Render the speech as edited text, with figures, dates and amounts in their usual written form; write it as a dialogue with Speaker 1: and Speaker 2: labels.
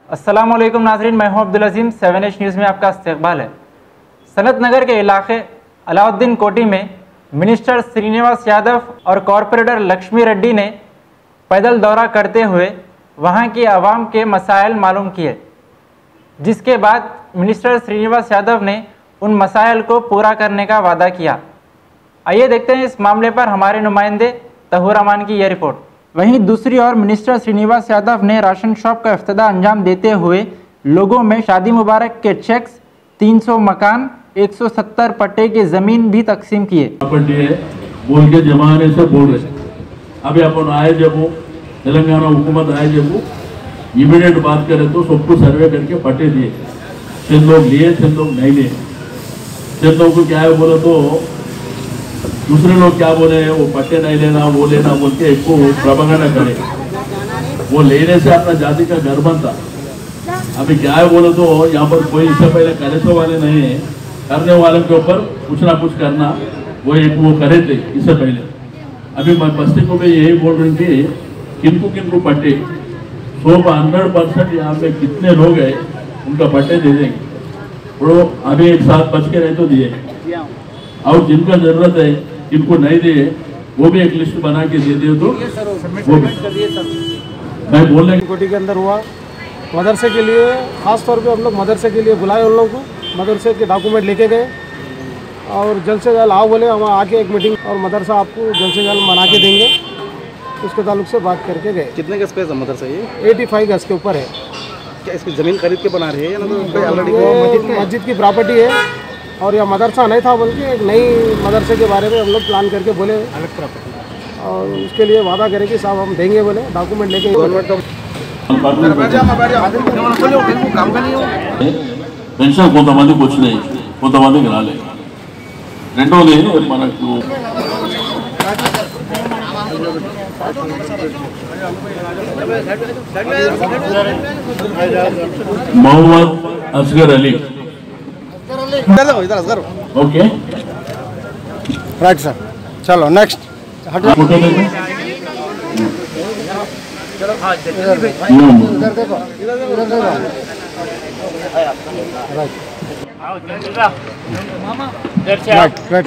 Speaker 1: अस्सलाम वालेकुम नाज़रीन, मैं हूं अब्दुल अजीम। 7H न्यूज़ में आपका इस्तकबाल है। सनत नगर के इलाके अलाउद्दीन कोठी में मिनिस्टर श्रीनिवास यादव और कॉरपोरेटर लक्ष्मी रेड्डी ने पैदल दौरा करते हुए वहां की आवाम के मसाइल मालूम किए, जिसके बाद मिनिस्टर श्रीनिवास यादव ने उन मसाइल को पूरा करने का वादा किया। आइए देखते हैं इस मामले पर हमारे नुमाइंदे तहूर अमान की यह रिपोर्ट। वहीं दूसरी ओर मिनिस्टर श्रीनिवास यादव ने राशन शॉप का इफ्तिताह अंजाम देते हुए लोगों में शादी मुबारक के चेक्स, 300 मकान, 170 पट्टे की जमीन भी तकसीम किए।
Speaker 2: बोल के जमाने से बोल रहे, अभी अपन आए जब वो तेलंगाना हुकूमत आए जब वो इमीडिएट बात करें तो सबको सर्वे करके पट्टे दिए। चंद लोग लिए, चंद लोग नहीं लिए। चंद लोग को क्या है बोले तो दूसरे लोग क्या बोले, वो पट्टे नहीं लेना, वो लेना बोल के एक को प्रोपेगेंडा करे। वो लेने से अपना जाति का घर बनता। अभी क्या है बोले तो यहाँ पर कोई इससे पहले करने वाले नहीं है, करने वाले के ऊपर कुछ ना कुछ करना वो एक वो करे थे इससे पहले। अभी मैं बस्ती को भी यही बोल रही थी, किनको पट्टे 100% यहाँ पे कितने लोग हैं उनका पट्टे दे देंगे। तो अभी एक साथ बच के रहे तो दिए, और जिनका जरूरत है जिनको नहीं दिए वो भी एक लिस्ट बना के दे दे तो वो मैं बोल रहा
Speaker 3: कोठी के अंदर हुआ। मदरसे के लिए खास तौर पे हम लोग मदरसे के लिए बुलाए उन लोगों को, मदरसे के डॉक्यूमेंट लेके गए और जल्द से जल्द आओ बोले, हम आके एक मीटिंग और मदरसा आपको जल्द से जल्द बना के देंगे, उसके ताल्लुक से बात करके गए।
Speaker 4: कितने का स्पेस है मदरसा? ये
Speaker 3: 85 गज के ऊपर है।
Speaker 4: क्या इसकी ज़मीन खरीद के बना रहे हैं या ऑलरेडी
Speaker 3: मस्जिद की प्रॉपर्टी है और यह मदरसा नहीं था बल्कि एक नई मदरसे के बारे में हम लोग प्लान करके बोले अलग प्रॉपर्टी, और उसके लिए वादा करें कि साहब हम देंगे बोले, डॉक्यूमेंट लेके।
Speaker 2: పెన్షన్ కొంతమందికి వచ్చినాయి, కొంతమందికి రాలేదు. రెండోది మనకు Mohammad Asgar Ali. Okay
Speaker 3: right sir, चलो नेक्स्ट।
Speaker 2: फोटो देखो,
Speaker 3: इधर देखो, इधर देखो। Right right.